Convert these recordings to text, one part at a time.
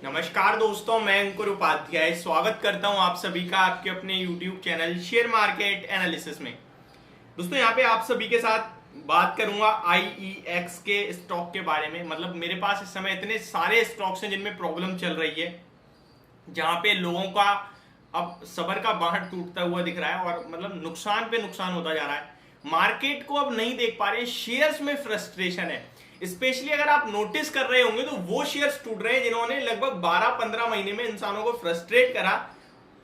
नमस्कार दोस्तों, मैं अंकुर उपाध्याय स्वागत करता हूं आप सभी का आपके अपने YouTube channel share market analysis में। दोस्तों यहाँ पे आप सभी के साथ बात करूंगा IEX के स्टॉक के बारे में। मतलब मेरे पास इस समय इतने सारे स्टॉक्स हैं जिनमें प्रॉब्लम चल रही है, जहां पे लोगों का अब सब्र का बांध टूटता हुआ दिख रहा है और मतलब नुकसान पे नुकसान होता जा रहा है। मार्केट को अब नहीं देख पा रहे, शेयर्स में फ्रस्ट्रेशन है। स्पेशली अगर आप नोटिस कर रहे होंगे तो वो शेयर्स टूट रहे हैं जिन्होंने लगभग 12-15 महीने में इंसानों को फ्रस्ट्रेट करा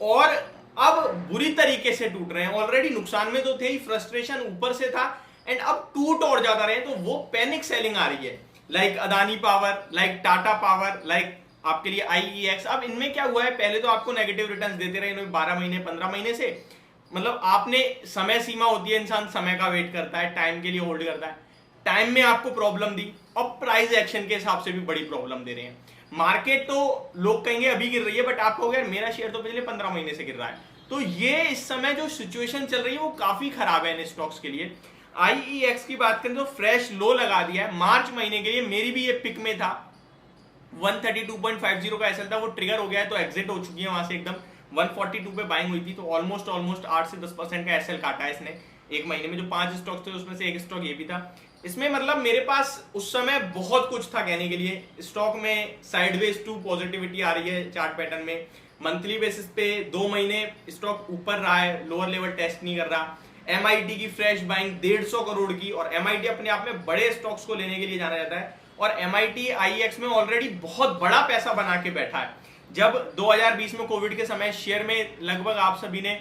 और अब बुरी तरीके से टूट रहे हैं। ऑलरेडी नुकसान में तो थे ही, फ्रस्ट्रेशन ऊपर से था एंड अब टूट और ज्यादा रहे हैं, तो वो पैनिक सेलिंग आ रही है। Like Adani power, like Tata power, like आपके लिए IEX। अब इनमें क्या हुआ है, पहले तो आपको नेगेटिव रिटर्न्स देते रहे इन्होंने 12 महीने 15 महीने से। मतलब आपने समय सीमा होती है, इंसान समय का वेट करता है, टाइम के लिए होल्ड करता है। टाइम में आपको प्रॉब्लम दी और प्राइस एक्शन के हिसाब से भी बड़ी प्रॉब्लम दे रहे हैं। मार्केट तो लोग कहेंगे अभी गिर रही है, बट आप कहोगे मेरा शेयर तो पिछले 15 महीने से गिर रहा है। तो ये इस समय जो सिचुएशन चल रही है वो काफी खराब है इन स्टॉक्स के लिए। IEX की बात करें तो फ्रेश लो लगा दिया है मार्च महीने के लिए। मेरी भी ये पिक में था, 132.50 का एसएल था, वो ट्रिगर हो गया है तो एग्जिट हो चुकी है वहां से। एकदम 142 पे बाइंग हुई थी, तो ऑलमोस्ट 8 से 10% का एसएल काटा है इसने एक महीने में। जो 5 स्टॉक थे उसमें से एक स्टॉक ये भी था। इसमें मतलब मेरे पास उस समय बहुत कुछ था कहने के लिए। स्टॉक में साइडवेज टू पॉजिटिविटी आ रही है चार्ट पैटर्न में। मंथली बेसिस पे 2 महीने स्टॉक ऊपर रहा है, लोअर लेवल टेस्ट नहीं कर रहा। MIT की फ्रेश बाइंग 150 करोड़ की, और MIT अपने आप में बड़े स्टॉक्स को लेने के लिए जाना जाता है और MIT IEX में ऑलरेडी बहुत बड़ा पैसा बना के बैठा है। जब 2020 में कोविड के समय शेयर में लगभग आप सभी ने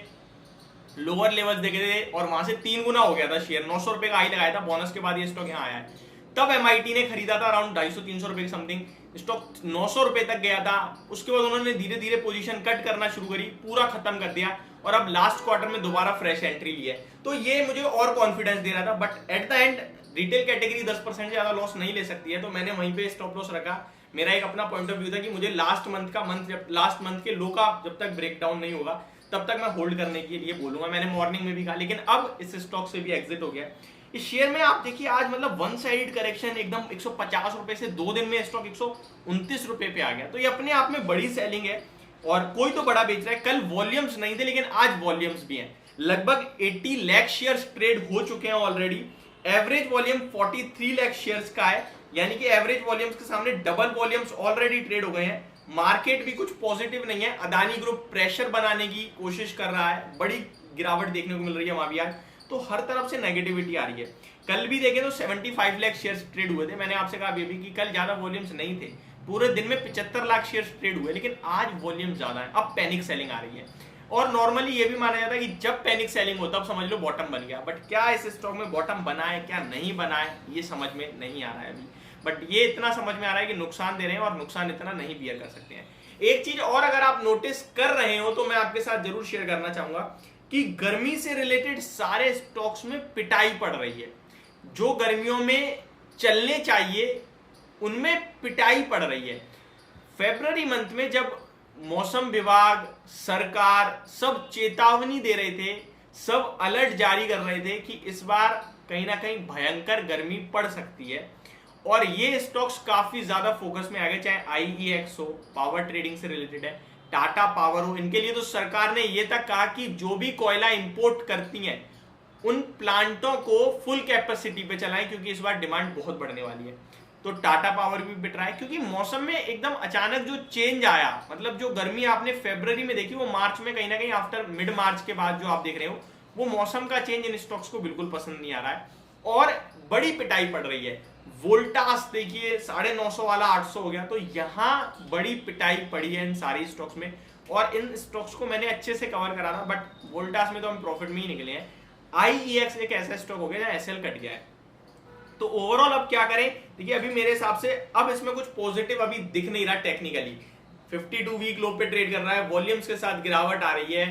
लोअर लेवल्स देखे थे और वहां से 3 गुना हो गया था शेयर, 900 रुपए का हाई लगाया था, बोनस के बाद ये स्टॉक यहाँ आया है। तब MIT ने खरीदा था अराउंड 250-300 रुपए की समथिंग, स्टॉक 900 रुपए तक गया था। उसके बाद उन्होंने धीरे धीरे पोजीशन कट करना शुरू करी, पूरा खत्म कर दिया और अब लास्ट क्वार्टर में दोबारा फ्रेश एंट्री ली है। तो ये मुझे और कॉन्फिडेंस दे रहा था, but at the end retail category 10% से ज्यादा लॉस नहीं ले सकती है, तो मैंने वहीं पे स्टॉप लॉस रखा। मेरा एक अपना पॉइंट ऑफ व्यू था कि मुझे लास्ट मंथ के लो का जब तक ब्रेकडाउन नहीं होगा तब तक मैं होल्ड करने के लिए बोलूंगा। मैंने मॉर्निंग में भी कहा, लेकिन अब इस स्टॉक से भी एग्जिट हो गया। इस शेयर में आप देखिए आज मतलब वन साइड करेक्शन एकदम 150 रुपए से 2 दिन में स्टॉक 129 रुपए पे आ गया। तो ये अपने आप में बड़ी सेलिंग है और कोई तो बड़ा बेच रहा है। कल वॉल्यूम्स नहीं थे लेकिन आज वॉल्यूम्स भी हैं। लगभग 80 लाख शेयर्स ट्रेड हो चुके हैं already. Average volume 43 lakh shares का है, यानी कि एवरेज वॉल्यूम्स के सामने डबल वॉल्यूम्स ऑलरेडी ट्रेड हो गए हैं। मार्केट भी कुछ पॉजिटिव नहीं है। अदानी ग्रुप प्रेशर बनाने की कोशिश कर रहा है, बड़ी गिरावट देखने को मिल रही है वहां भी आज। तो हर तरफ से नेगेटिविटी आ रही है। कल भी देखें तो 75 लाख शेयर्स ट्रेड हुए थे। मैंने आपसे कहा अभी कि कल ज्यादा वॉल्यूम्स नहीं थे, पूरे दिन में 75 लाख शेयर्स ट्रेड हुए, लेकिन आज वॉल्यूम ज्यादा है। अब पैनिक सेलिंग आ रही है और नॉर्मली ये भी माना जाता है कि जब पैनिक सेलिंग हो तब समझ लो बॉटम बन गया। बट क्या इस स्टॉक में बॉटम बना है, क्या नहीं बना है, ये समझ में नहीं आ रहा है अभी। बट ये इतना समझ में आ रहा है कि नुकसान दे रहे हैं और नुकसान इतना नहीं बियर कर सकते हैं। एक चीज और अगर आप नोटिस कर रहे हो तो मैं आपके साथ जरूर शेयर करना चाहूंगा कि गर्मी से रिलेटेड सारे स्टॉक्स में पिटाई पड़ रही है। जो गर्मियों में चलने चाहिए उनमें पिटाई पड़ रही है। फरवरी मंथ में जब मौसम विभाग, सरकार सब चेतावनी दे रहे थे, सब अलर्ट जारी कर रहे थे कि इस बार कहीं ना कहीं भयंकर गर्मी पड़ सकती है, और ये स्टॉक्स काफी ज्यादा फोकस में आ गए। चाहे IEX हो, पावर ट्रेडिंग से रिलेटेड है, टाटा पावर हो, इनके लिए तो सरकार ने ये तक कहा कि जो भी कोयला इंपोर्ट करती हैं उन प्लांटों को फुल कैपेसिटी पे चलाएं, क्योंकि इस बार डिमांड बहुत बढ़ने वाली है। तो टाटा पावर भी बिट रहा है, क्योंकि मौसम में एकदम अचानक जो चेंज आया, मतलब जो गर्मी आपने फरवरी में देखी वो मार्च में कहीं ना कहीं आफ्टर मिड मार्च के बाद जो आप देख रहे हो, वो मौसम का चेंज इन स्टॉक्स को बिल्कुल पसंद नहीं आ रहा है और बड़ी पिटाई पड़ रही है। वोल्टास देखिए 950 वाला 800 हो गया, तो यहां बड़ी पिटाई पड़ी है इन सारी स्टॉक्स में। और इन स्टॉक्स को मैंने अच्छे से कवर करा था, बट वोल्टास में तो हम प्रॉफिट में ही निकले हैं। IEX एक ऐसा स्टॉक हो गया जहां SL कट गया है। तो ओवरऑल अब क्या करें, देखिए अभी मेरे हिसाब से अब इसमें कुछ पॉजिटिव अभी दिख नहीं रहा। टेक्निकली 52 वीक लो पे ट्रेड कर रहा है, वॉल्यूम्स के साथ गिरावट आ रही है।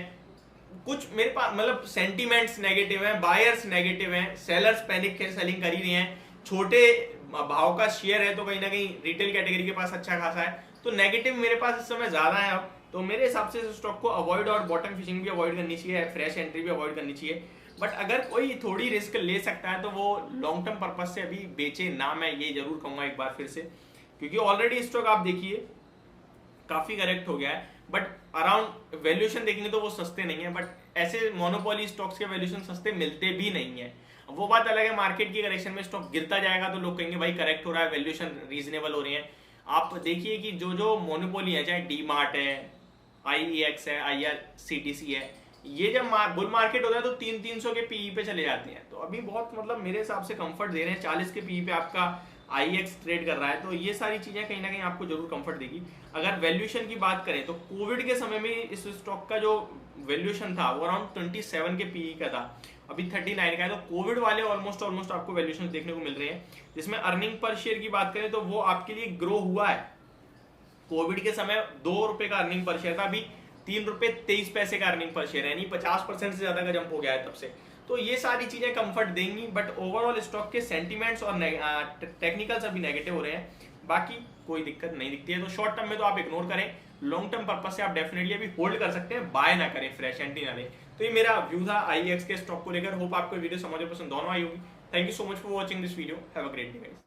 कुछ मेरे पास मतलब सेंटीमेंट्स नेगेटिव हैं, बायर्स नेगेटिव हैं, सेलर्स पैनिक सेलिंग कर ही रहे हैं। छोटे भाव का शेयर है तो कहीं ना कहीं रिटेल कैटेगरी के पास अच्छा खासा है, तो नेगेटिव मेरे पास इस समय ज्यादा है। अब तो मेरे हिसाब से इस स्टॉक को अवॉइड और बॉटम फिशिंग भी अवॉइड करनी चाहिए, फ्रेश एंट्री भी अवॉइड करनी चाहिए। बट अगर कोई थोड़ी रिस्क ले सकता है तो वो लॉन्ग टर्म पर्पज से अभी बेचे ना, मैं ये जरूर कहूंगा एक बार फिर से, क्योंकि ऑलरेडी स्टॉक आप देखिए काफी करेक्ट हो गया है, बट अराउंड वैल्यूएशन देखेंगे तो वो सस्ते नहीं है, बट ऐसे मोनोपोली स्टॉक्स के वैल्यूएशन सस्ते मिलते भी नहीं है। वो बात अलग है, मार्केट की करेक्शन में स्टॉक गिरता जाएगा तो लोग कहेंगे भाई करेक्ट हो रहा है, वैल्यूएशन रीजनेबल हो रही है। आप देखिए कि जो जो मोनोपोली है, चाहे डी मार्ट है, IEX है, IRCTC है, ये जब बुल मार्केट होता है तो 300 के पीई पे चले जाते हैं। तो अभी बहुत मतलब मेरे हिसाब से कंफर्ट दे रहे हैं, 40 के पीई पे आपका IEX ट्रेड कर रहा है, तो ये सारी चीजें कहीं ना कहीं आपको जरूर कंफर्ट देगी। अगर वैल्यूएशन की बात करें तो कोविड के समय में इस स्टॉक का जो वैल्यूएशन था वो अराउंड 27 के पीई का था, अभी 39 का है। तो कोविड वाले ऑलमोस्ट आपको वैल्यूएशन देखने को मिल रहे हैं, जिसमें अर्निंग पर शेयर की बात करें तो वो आपके लिए ग्रो हुआ है। कोविड के समय 2 रुपए का अर्निंग पर शेयर था, अभी 3 रुपए 23 पैसे का अर्निंग पर शेयर है, यानी 50% से ज्यादा का जंप हो गया है तब से। तो ये सारी चीजें कंफर्ट देंगी, बट ओवरऑल स्टॉक के सेंटीमेंट्स और टेक्निकल्स अभी नेगेटिव हो रहे हैं, बाकी कोई दिक्कत नहीं दिखती है। तो शॉर्ट टर्म में तो आप इग्नोर करें, लॉन्ग टर्म पर्पज से आप डेफिनेटली अभी होल्ड कर सकते हैं, बाय ना करें, फ्रेश एंट्री ना लें। तो ये मेरा व्यू था IEX के स्टॉक को लेकर। होप आपको वीडियो समझ पसंद दोनों आई होगी। Thank you so much for watching this video, have a great day guys.